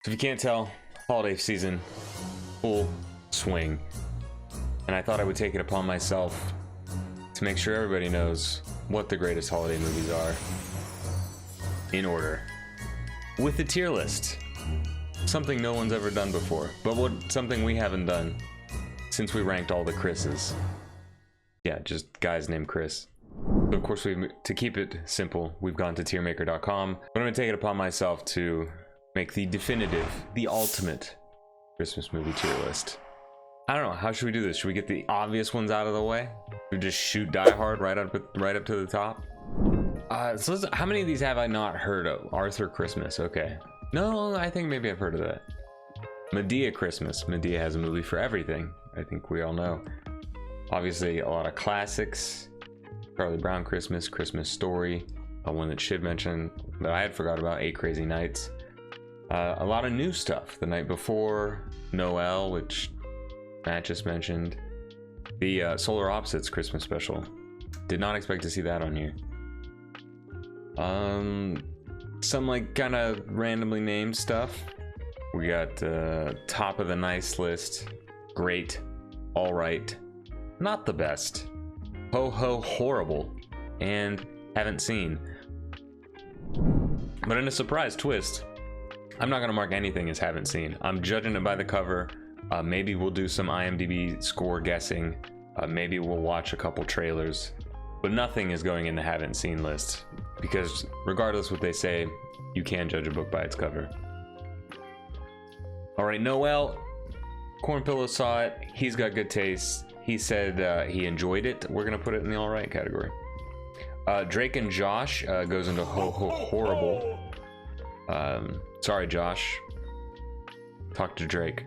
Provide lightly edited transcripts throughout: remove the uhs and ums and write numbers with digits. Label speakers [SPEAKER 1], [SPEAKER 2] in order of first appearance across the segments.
[SPEAKER 1] So if you can't tell, holiday season, full swing. And I thought I would take it upon myself to make sure everybody knows what the greatest holiday movies are in order. With the tier list. Something no one's ever done before, but something we haven't done since we ranked all the Chris's. Yeah, just guys named Chris. So of course, to keep it simple, we've gone to tiermaker.com, but I'm gonna take it upon myself to make the definitive, the ultimate Christmas movie tier list. I don't know, how should we do this? Should we get the obvious ones out of the way? We just shoot Die Hard right up to the top? So how many of these have I not heard of? Arthur Christmas, okay. No, I think maybe I've heard of that. Madea Christmas. Madea has a movie for everything, I think we all know. Obviously, a lot of classics. Charlie Brown Christmas, Christmas Story, one that Shiv mentioned that I had forgot about, 8 Crazy Nights. A lot of new stuff. The Night Before, Noel, which Matt just mentioned. The Solar Opposites Christmas special. Did not expect to see that on here. Some like kind of randomly named stuff. We got top of the nice list. Great. All right. Not the best. Ho Ho Horrible. And haven't seen. But in a surprise twist, I'm not gonna mark anything as haven't seen. I'm judging it by the cover. Maybe we'll do some IMDb score guessing. Maybe we'll watch a couple trailers. But nothing is going in the haven't seen list. Because regardless what they say, you can judge a book by its cover. Alright, Noel. Cornpillow saw it. He's got good taste. He said he enjoyed it. We're gonna put it in the alright category. Drake and Josh goes into Ho Ho Horrible. Sorry, Josh. Talk to Drake.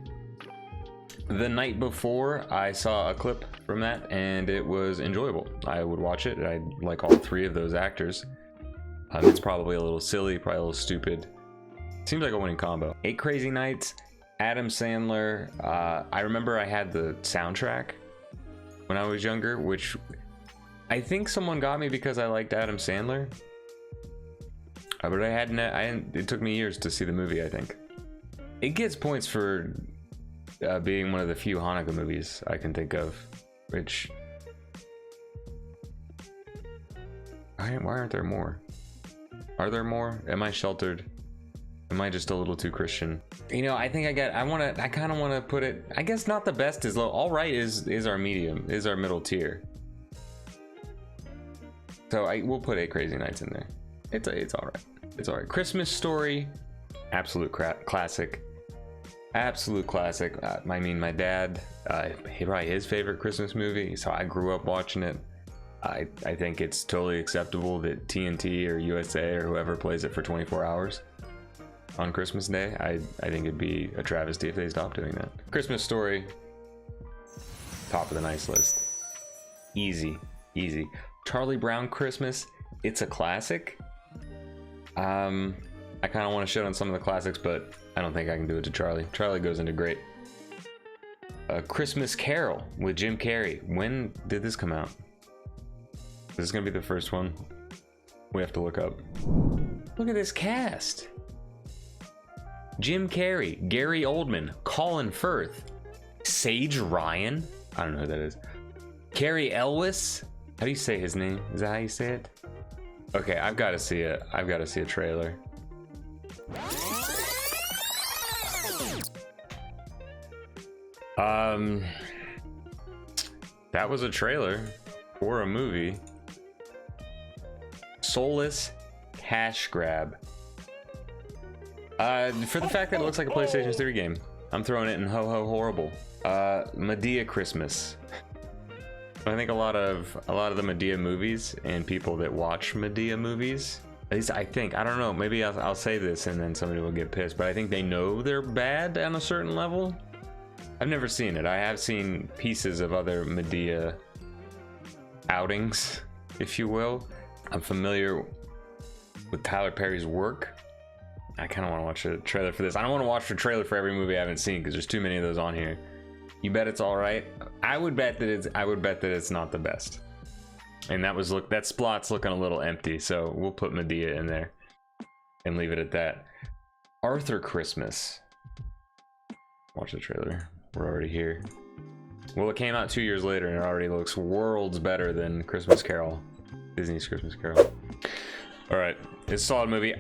[SPEAKER 1] The Night Before, I saw a clip from that and it was enjoyable. I would watch it. I like all 3 of those actors. It's probably a little silly, probably a little stupid. Seems like a winning combo. 8 Crazy Nights, Adam Sandler. I remember I had the soundtrack when I was younger, which I think someone got me because I liked Adam Sandler. But I hadn't. It took me years to see the movie, I think. It gets points for being one of the few Hanukkah movies I can think of. Which, why aren't there more? Are there more? Am I sheltered? Am I just a little too Christian? You know, I think I kind of want to put it. I guess not the best is low. All right is our medium, is our middle tier. So we'll put 8 Crazy Nights in there. It's all right. It's all right. Christmas Story, absolute classic. Absolute classic. I mean, my dad, probably his favorite Christmas movie, so I grew up watching it. I think it's totally acceptable that TNT or USA or whoever plays it for 24 hours on Christmas Day. I think it'd be a travesty if they stopped doing that. Christmas Story, top of the nice list. Easy. Charlie Brown Christmas, it's a classic. I kind of want to shit on some of the classics, but I don't think I can do it to Charlie. Charlie goes into great. Christmas Carol with Jim Carrey. When did this come out? This is gonna be the first one we have to look up. Look at this cast. Jim Carrey, Gary Oldman, Colin Firth, Sage Ryan. I don't know who that is. Carrie Elwes. How do you say his name? Is that how you say it? Okay, I've got to see it. I've got to see a trailer. That was a trailer for a movie. Soulless Cash Grab. For the fact that it looks like a PlayStation 3 game, I'm throwing it in Ho Ho Horrible. Madea Christmas. I think a lot of the Madea movies and people that watch Madea movies, at least I think, I don't know, maybe I'll say this and then somebody will get pissed, but I think they know they're bad on a certain level. I've never seen it. I have seen pieces of other Madea outings, if you will. I'm familiar with Tyler Perry's work. I kind of want to watch a trailer for this. I don't want to watch a trailer for every movie I haven't seen because there's too many of those on here. You bet it's all right. I would bet that it's not the best. And that splot's looking a little empty, so we'll put Madea in there and leave it at that. Arthur Christmas. Watch the trailer. We're already here. Well, it came out 2 years later and it already looks worlds better than Christmas Carol. Disney's Christmas Carol. All right, it's a solid movie.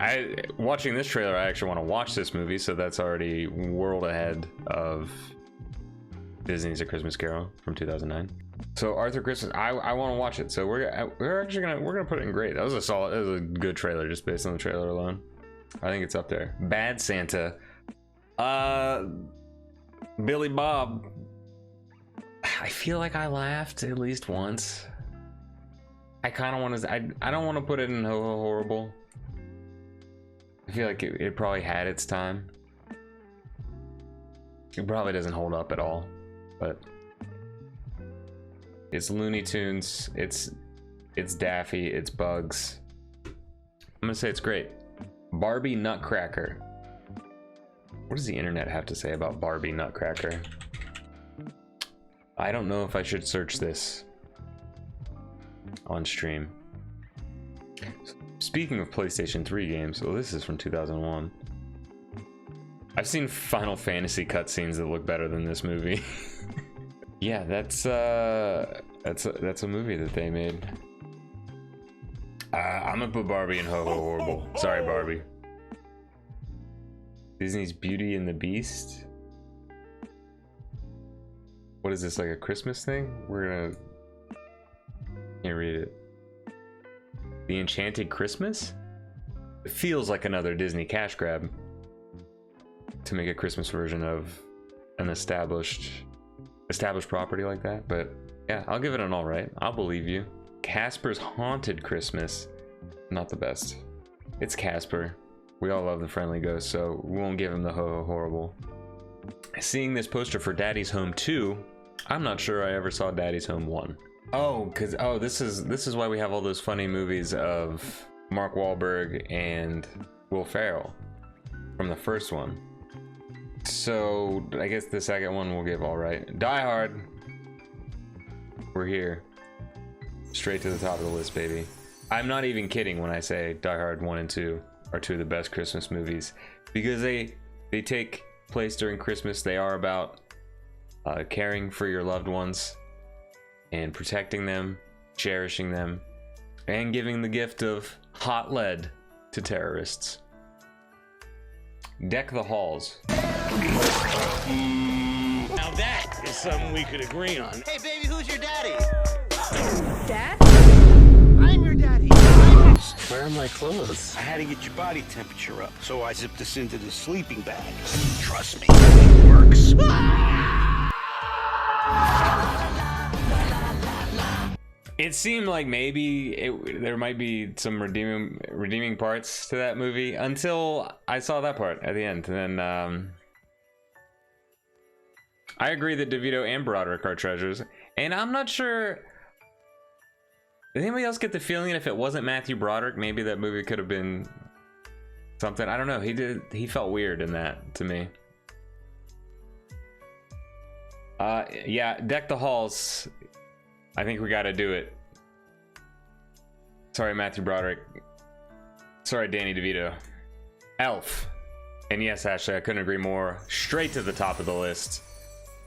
[SPEAKER 1] Watching this trailer, I actually want to watch this movie, so that's already world ahead of Disney's A Christmas Carol from 2009. So Arthur Christmas, I want to watch it. So we're actually gonna put it in grade. That was a good trailer just based on the trailer alone. I think it's up there. Bad Santa, Billy Bob. I feel like I laughed at least once. I kind of want to. I don't want to put it in Ho Ho Horrible. I feel like it probably had its time. It probably doesn't hold up at all, but it's Looney Tunes. It's Daffy. It's Bugs. I'm gonna say it's great. Barbie Nutcracker. What does the internet have to say about Barbie Nutcracker? I don't know if I should search this on stream. Speaking of PlayStation 3 games, well, this is from 2001. I've seen Final Fantasy cutscenes that look better than this movie. Yeah, that's a movie that they made. I'm gonna put Barbie in Ho Ho Horrible. Sorry, Barbie. Disney's Beauty and the Beast. What is this, like a Christmas thing? Can't read it. The Enchanted Christmas? It feels like another Disney cash grab to make a Christmas version of an established property like that, but yeah, I'll give it an all right. I'll believe you. Casper's Haunted Christmas. Not the best. It's Casper. We all love the friendly ghost, so we won't give him the Ho Ho Horrible. Seeing this poster for Daddy's Home 2, I'm not sure I ever saw Daddy's Home 1. Oh, this is why we have all those funny movies of Mark Wahlberg and Will Ferrell from the first one. So I guess the second one we'll give all right. Die Hard. We're here. Straight to the top of the list, baby. I'm not even kidding when I say Die Hard 1 and 2 are two of the best Christmas movies, because they take place during Christmas. They are about caring for your loved ones and protecting them, cherishing them, and giving the gift of hot lead to terrorists. Deck the Halls.
[SPEAKER 2] Now that is something we could agree on.
[SPEAKER 3] Hey baby, who's your daddy?
[SPEAKER 4] Dad?
[SPEAKER 3] I'm your daddy.
[SPEAKER 2] Where are my clothes? I had to get your body temperature up, so I zipped this into the sleeping bag. Trust me, it works.
[SPEAKER 1] It seemed like maybe there might be some redeeming parts to that movie until I saw that part at the end. And then I agree that DeVito and Broderick are treasures, and I'm not sure. Did anybody else get the feeling that if it wasn't Matthew Broderick, maybe that movie could have been something? I don't know. He felt weird in that to me. Yeah, Deck the Halls. I think we got to do it. Sorry, Matthew Broderick. Sorry, Danny DeVito. Elf. And yes, Ashley, I couldn't agree more. Straight to the top of the list.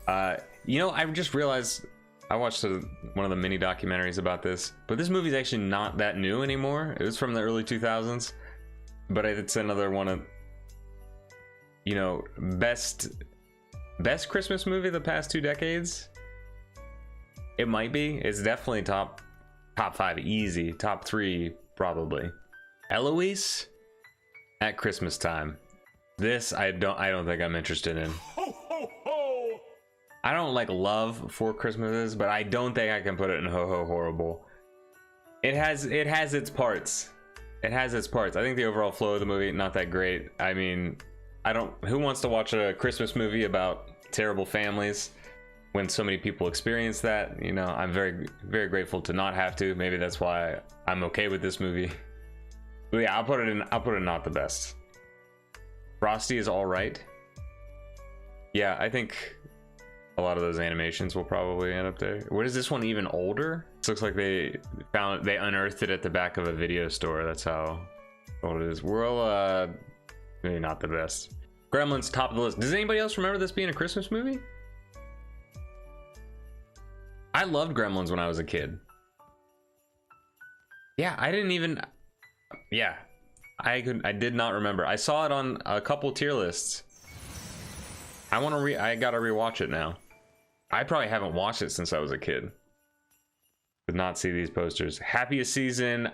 [SPEAKER 1] You know, I just realized I watched one of the mini documentaries about this, but this movie's actually not that new anymore. It was from the early 2000s, but it's another one of, you know, best Christmas movie the past 2 decades. It might be. It's definitely top 5 easy. Top 3 probably. Eloise at Christmas time. This I don't think I'm interested in.
[SPEAKER 2] Ho, ho, ho.
[SPEAKER 1] I don't like love for Christmases, but I don't think I can put it in Ho Ho Horrible. It has its parts. It has its parts. I think the overall flow of the movie not that great. I mean, who wants to watch a Christmas movie about terrible families when so many people experience that? You know, I'm very, very grateful to not have to. Maybe that's why I'm okay with this movie. But yeah, I'll put it in not the best. Frosty is all right. Yeah, I think a lot of those animations will probably end up there. What is this one even older? This looks like they unearthed it at the back of a video store. That's how old it is. Maybe not the best. Gremlins, top of the list. Does anybody else remember this being a Christmas movie? I loved Gremlins when I was a kid. Yeah, I didn't even... Yeah, I did not remember. I saw it on a couple tier lists. I gotta rewatch it now. I probably haven't watched it since I was a kid. Did not see these posters. Happiest season.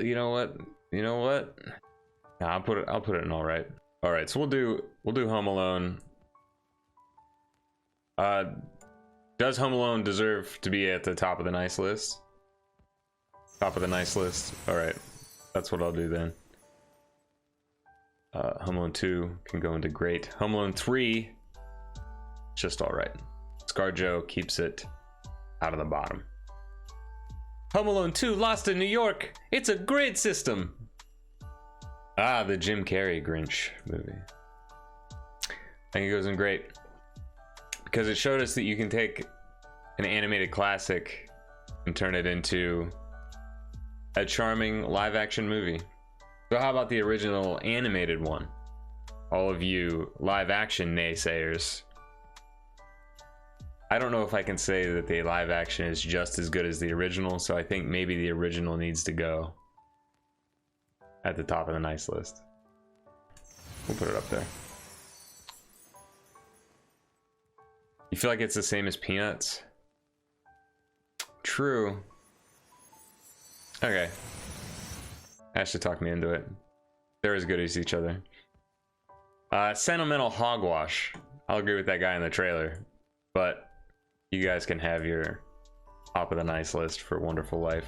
[SPEAKER 1] You know what? Nah, I'll put it in all right. All right, so we'll do Home Alone. Does Home Alone deserve to be at the top of the nice list? Top of the nice list. All right, that's what I'll do then. Home Alone 2 can go into great. Home Alone 3, just all right. ScarJo keeps it out of the bottom. Home Alone 2, Lost in New York. It's a great system. Ah, the Jim Carrey Grinch movie. I think it goes in great because it showed us that you can take an animated classic and turn it into a charming live action movie. So how about the original animated one? All of you live action naysayers. I don't know if I can say that the live action is just as good as the original, so I think maybe the original needs to go at the top of the nice list. We'll put it up there. You feel like it's the same as Peanuts? True. Okay. Ashley talked me into it. They're as good as each other. Sentimental Hogwash. I'll agree with that guy in the trailer, but you guys can have your top of the nice list for Wonderful Life.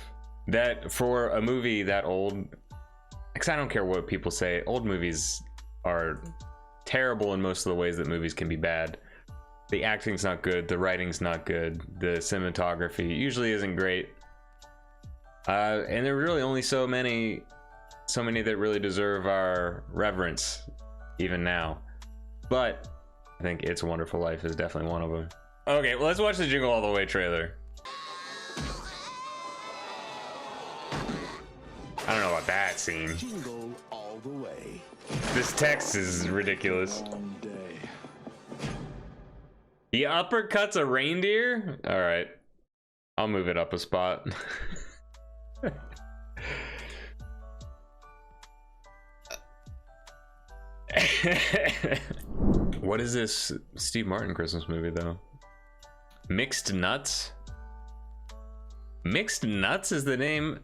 [SPEAKER 1] That for a movie that old, because I don't care what people say, old movies are terrible in most of the ways that movies can be bad. The acting's not good, the writing's not good, the cinematography usually isn't great, and there are really only so many that really deserve our reverence even now. But I think It's a Wonderful Life is definitely one of them. Okay, well, let's watch the Jingle All the Way trailer. I don't know about that scene.
[SPEAKER 5] Jingle all the way.
[SPEAKER 1] This text is ridiculous.
[SPEAKER 5] Long day.
[SPEAKER 1] He uppercuts a reindeer? All right, I'll move it up a spot. What is this Steve Martin Christmas movie though? Mixed Nuts? Mixed Nuts is the name?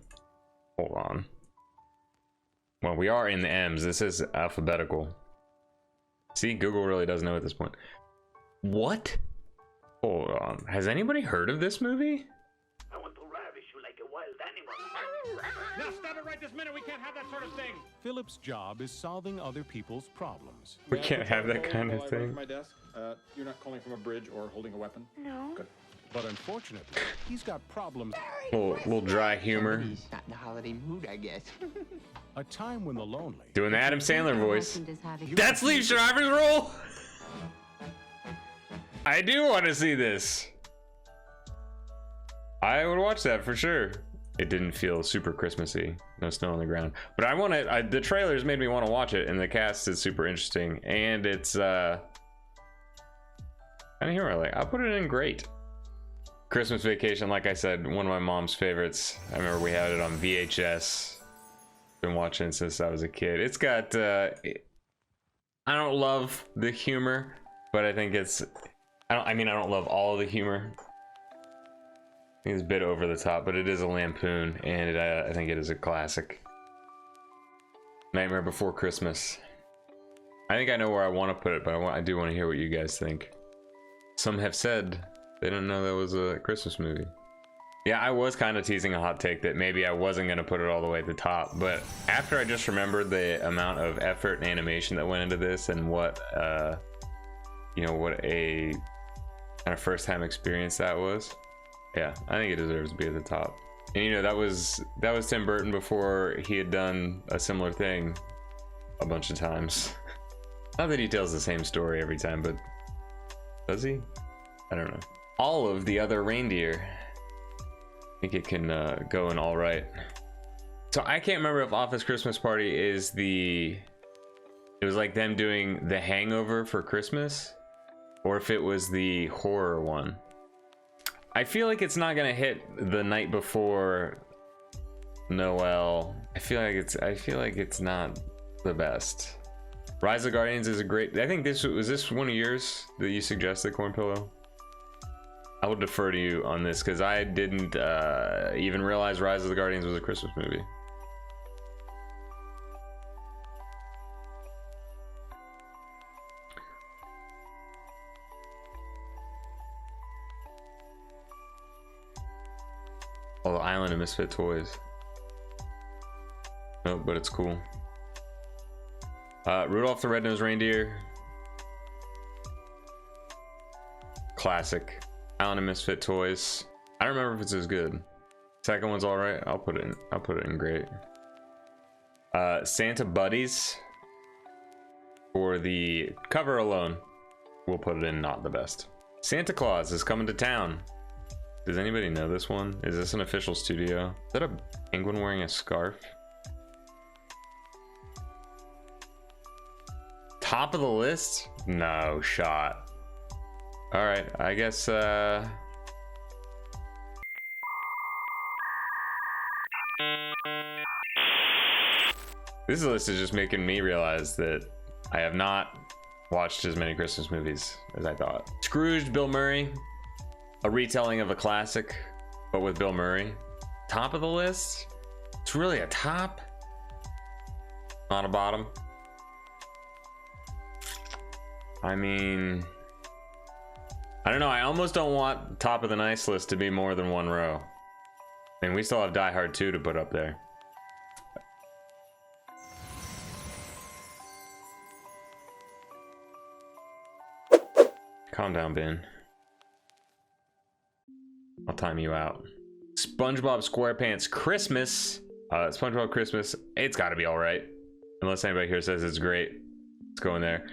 [SPEAKER 1] Hold on. Well, we are in the M's. This is alphabetical. See, Google really doesn't know at this point. What? Hold on. Has anybody heard of this movie?
[SPEAKER 2] I want to ravish you like a wild animal.
[SPEAKER 6] Now stop it right this minute. We can't have that sort of thing.
[SPEAKER 7] Philip's job is solving other people's problems.
[SPEAKER 1] We can't have that kind of
[SPEAKER 8] While I wait
[SPEAKER 1] thing.
[SPEAKER 8] for my desk. You're not calling from a bridge or holding a weapon?
[SPEAKER 4] No.
[SPEAKER 8] Good.
[SPEAKER 7] But unfortunately, he's got problems.
[SPEAKER 1] Little dry humor.
[SPEAKER 3] He's not in a holiday mood, I guess.
[SPEAKER 7] A time when the lonely.
[SPEAKER 1] Doing the Adam Sandler voice. That's Leaf Schreiber's role? I do want to see this. I would watch that for sure. It didn't feel super Christmassy. No snow on the ground. But I want to, the trailers made me want to watch it, and the cast is super interesting. And it's, kind of humor. Like, I'll put it in great. Christmas Vacation, like I said, one of my mom's favorites. I remember we had it on VHS. Been watching it since I was a kid. It's got, I don't love the humor, but I think it's, I don't love all of the humor. I think it's a bit over the top, but it is a lampoon, and I think it is a classic. Nightmare Before Christmas. I think I know where I want to put it, but I do want to hear what you guys think. Some have said they didn't know that was a Christmas movie. Yeah, I was kind of teasing a hot take that maybe I wasn't going to put it all the way at the top, but after I just remembered the amount of effort and animation that went into this, and what, what a kind of first-time experience that was. Yeah, I think it deserves to be at the top. And that was Tim Burton before he had done a similar thing a bunch of times. Not that he tells the same story every time, but does he? I don't know. All of the Other Reindeer. I think it can go in all right. So I can't remember if Office Christmas Party is the... It was like them doing The Hangover for Christmas, or if it was the horror one. I feel like it's not gonna hit the night before Noel. I feel like it's not the best. Rise of the Guardians is a great... I think this was one of yours that you suggested, Corn Pillow? I will defer to you on this because I didn't even realize Rise of the Guardians was a Christmas movie. Oh, the Island of Misfit Toys. Nope, but it's cool. Rudolph the Red-Nosed Reindeer. Classic. Island of Misfit Toys. I don't remember if it's as good. Second one's all right. I'll put it in great. Santa Buddies. For the cover alone, we'll put it in not the best. Santa Claus is coming to town. Does anybody know this one? Is this an official studio? Is that a penguin wearing a scarf? Top of the list? No shot. All right, I guess this list is just making me realize that I have not watched as many Christmas movies as I thought. Scrooged, Bill Murray. A retelling of a classic, but with Bill Murray. Top of the list? It's really a top, not a bottom. I mean, I don't know. I almost don't want top of the nice list to be more than one row. I mean, we still have Die Hard 2 to put up there. Calm down, Ben. I'll time you out. SpongeBob SquarePants Christmas. SpongeBob Christmas. It's got to be all right, unless anybody here says it's great. Let's go in there.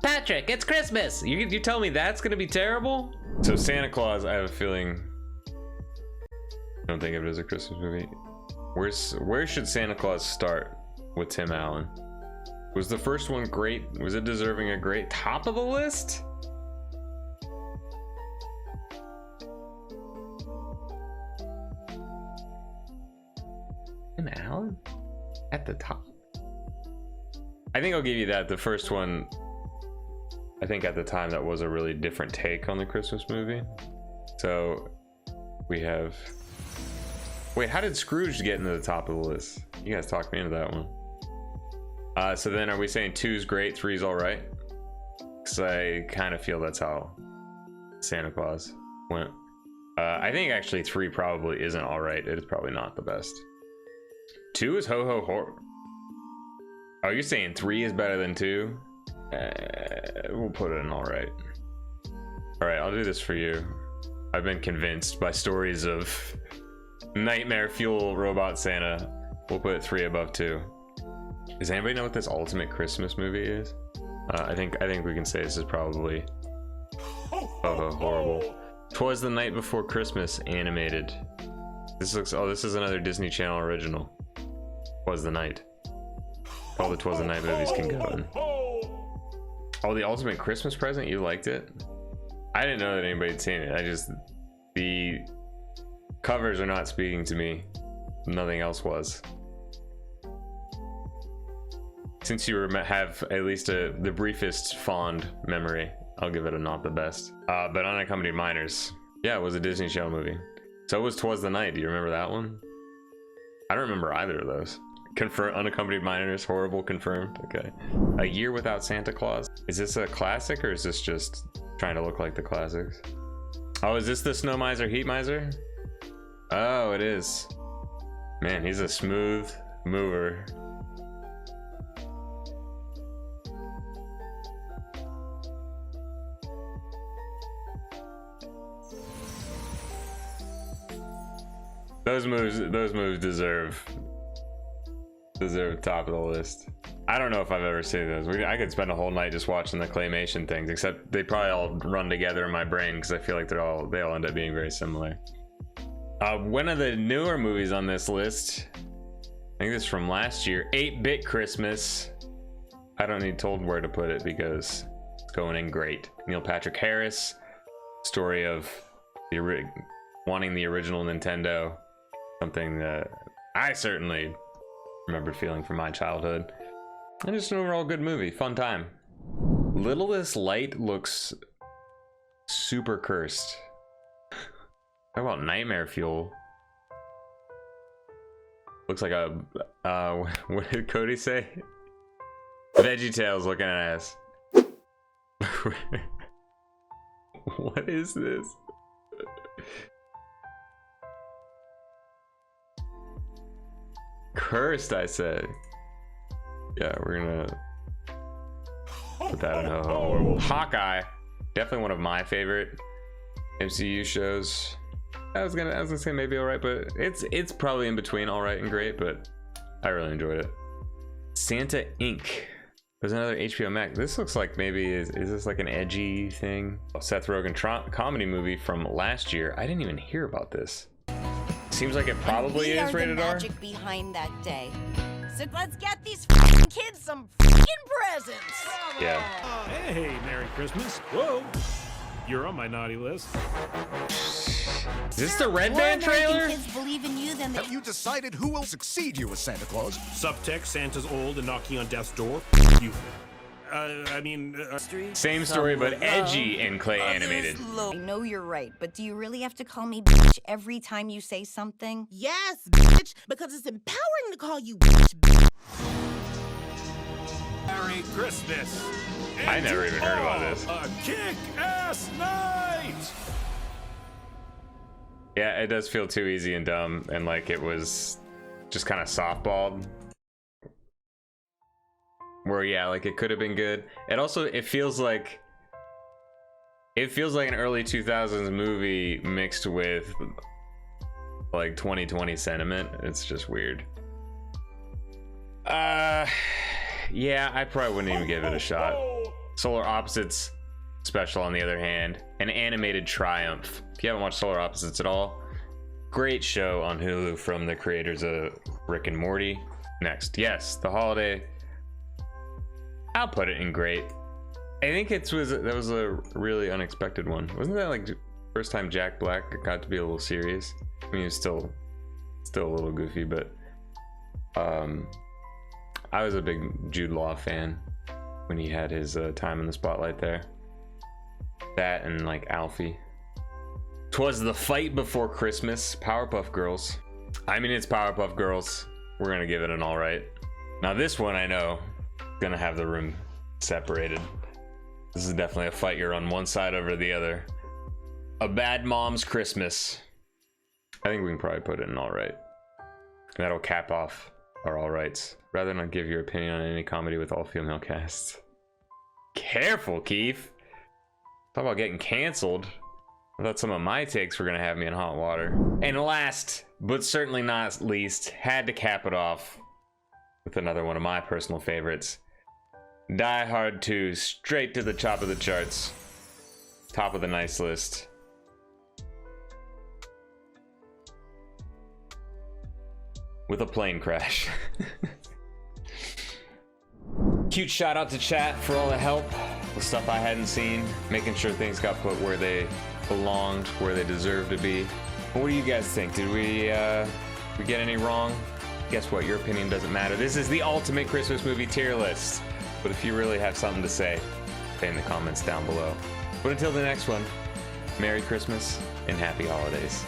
[SPEAKER 1] Patrick, it's Christmas. You tell me that's gonna be terrible? So Santa Claus, I have a feeling. I don't think of it as a Christmas movie. Where should Santa Claus start with Tim Allen? Was the first one great? Was it deserving a great top of the list? Tim Allen at the top. I think I'll give you that. The first one, I think at the time that was a really different take on the Christmas movie. So we have... Wait, how did Scrooge get into the top of the list? You guys talked me into that one. So then are we saying 2's great, 3's all right? Because I kind of feel that's how Santa Claus went. I think actually 3 probably isn't all right. It is probably not the best. 2 is Ho Ho Horror. Oh, you're saying 3 is better than 2? We'll put it in all right. All right, I'll do this for you. I've been convinced by stories of nightmare fuel robot Santa. We'll put 3 above 2. Does anybody know what this ultimate Christmas movie is? I think we can say this is probably horrible. 'Twas the Night Before Christmas animated. This looks... Oh, this is another Disney Channel original. 'Twas the Night. All the 'Twas the Night movies can go in. Oh, the ultimate Christmas present? You liked it? I didn't know that anybody had seen it. The covers are not speaking to me. Nothing else was. Since you have at least the briefest fond memory, I'll give it a not the best. But Unaccompanied Minors, yeah, it was a Disney Channel movie. So was 'Twas the Night. Do you remember that one? I don't remember either of those. Unaccompanied Minors, horrible, confirmed. Okay. A Year Without Santa Claus. Is this a classic or is this just trying to look like the classics? Oh, is this the Snow Miser, Heat Miser? Oh, it is. Man, he's a smooth mover. Those moves deserve top of the list. I don't know if I've ever seen those. I could spend a whole night just watching the claymation things, except they probably all run together in my brain because I feel like they all end up being very similar. One of the newer movies on this list, I think this is from last year, 8-Bit Christmas. I don't need told where to put it because it's going in great. Neil Patrick Harris, story of wanting the original Nintendo, something that I certainly remembered feeling from my childhood. And just an overall good movie, fun time. Littlest Light looks super cursed. Talk about nightmare fuel. Looks like a, what did Cody say? VeggieTales looking ass. What is this? Cursed, I said. Yeah, we're gonna put that in ho-ho. Hawkeye, definitely one of my favorite MCU shows. I was gonna say maybe alright, but it's probably in between alright and great, but I really enjoyed it. Santa Inc. There's another HBO Max. This looks like maybe is this like an edgy thing? Seth Rogen comedy movie from last year. I didn't even hear about this. Seems like it probably is rated R.
[SPEAKER 9] Magic behind that day. So let's get these kids some presents.
[SPEAKER 1] Yeah.
[SPEAKER 7] Hey, Merry Christmas. Whoa. You're on my naughty list.
[SPEAKER 1] Is this the Red
[SPEAKER 9] More
[SPEAKER 1] Band
[SPEAKER 9] American
[SPEAKER 1] trailer?
[SPEAKER 9] kids believe in you than they
[SPEAKER 5] Have you decided who will succeed you as Santa Claus?
[SPEAKER 7] Subtext, Santa's old and knocking on death's door. You.
[SPEAKER 1] Same story, but edgy and clay animated.
[SPEAKER 9] I know you're right, but do you really have to call me bitch every time you say something?
[SPEAKER 10] Yes, bitch, because it's empowering to call you bitch.
[SPEAKER 7] Merry Christmas.
[SPEAKER 1] I never even heard about this.
[SPEAKER 7] A kick-ass night.
[SPEAKER 1] Yeah, it does feel too easy and dumb, and like it was just kind of softballed. Where yeah, like it could have been good. It feels like an early 2000s movie mixed with like 2020 sentiment. It's just weird. Yeah, I probably wouldn't even give it a shot. Solar Opposites special, on the other hand, an animated triumph. If you haven't watched Solar Opposites at all, great show on Hulu from the creators of Rick and Morty. Next, yes, The Holiday. I'll put it in great. I think that was a really unexpected one. Wasn't that like first time Jack Black got to be a little serious? I mean, he was still a little goofy, but I was a big Jude Law fan when he had his time in the spotlight there. That and like Alfie. 'Twas the Fight Before Christmas, Powerpuff Girls. I mean, it's Powerpuff Girls. We're gonna give it an all right. Now this one I know gonna have the room separated. This is definitely a fight. You're on one side over the other. A Bad Mom's Christmas. I think we can probably put it in all right. That'll cap off our all rights. Rather not give your opinion on any comedy with all female casts. Careful, Keith. Talk about getting canceled. I thought some of my takes were gonna have me in hot water. And last, but certainly not least, had to cap it off with another one of my personal favorites. Die Hard 2, straight to the top of the charts. Top of the nice list. With a plane crash. Cute shout out to chat for all the help with stuff I hadn't seen, making sure things got put where they belonged, where they deserve to be. What do you guys think? Did we get any wrong? Guess what? Your opinion doesn't matter. This is the ultimate Christmas movie tier list. But if you really have something to say in the comments down below. But until the next one, Merry Christmas and Happy Holidays.